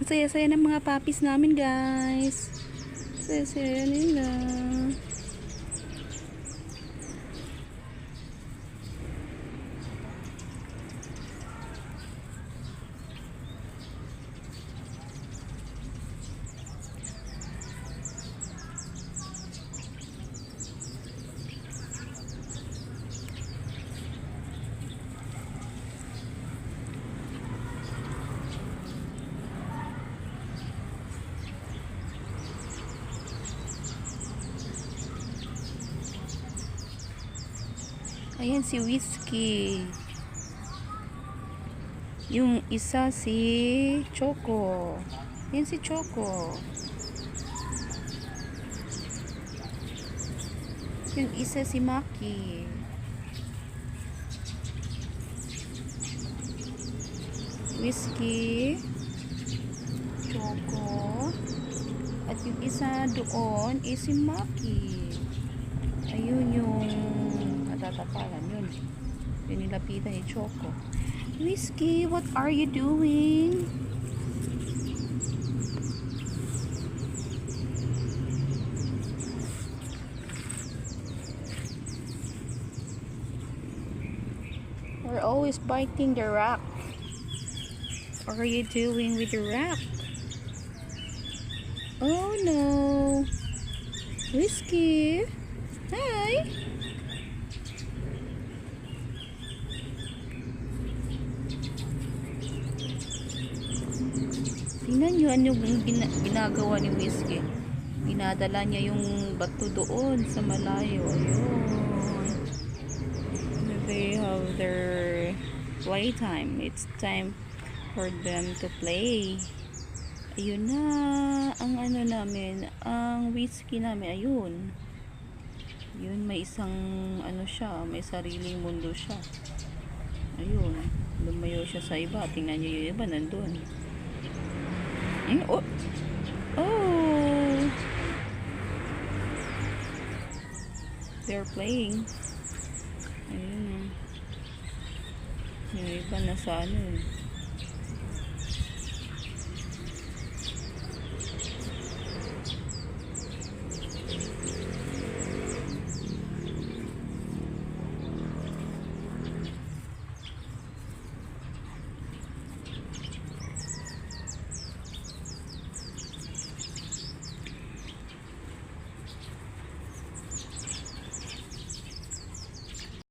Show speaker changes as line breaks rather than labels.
Saya-saya ng mga puppies namin, guys. Saya-saya nila. Ayan si Whiskey. Yung isa si Choco. Ayan si Choco. Yung isa si Maki. Whiskey, Choco, at yung isa doon is si Maki. Ayun yung natatapalan yun. Yung nilapitan ni Choco. Whiskey, what are you doing? We're always biting the rock. What are you doing with the rock? Oh no. Whiskey. Hi. Tingnan nyo ano yung ginagawa ni Whiskey. Pinadala niya yung bato doon sa malayo. Ayun. They have their playtime. It's time for them to play. Ayun na. Ang ano namin, ang Whiskey namin, ayun. Yun, may isang ano siya, may sariling mundo siya. Ayun. Lumayo siya sa iba. Tingnan niyo yung iba nandun. Oh! Oh! They're playing. Ayun. Yung iba nasa ano.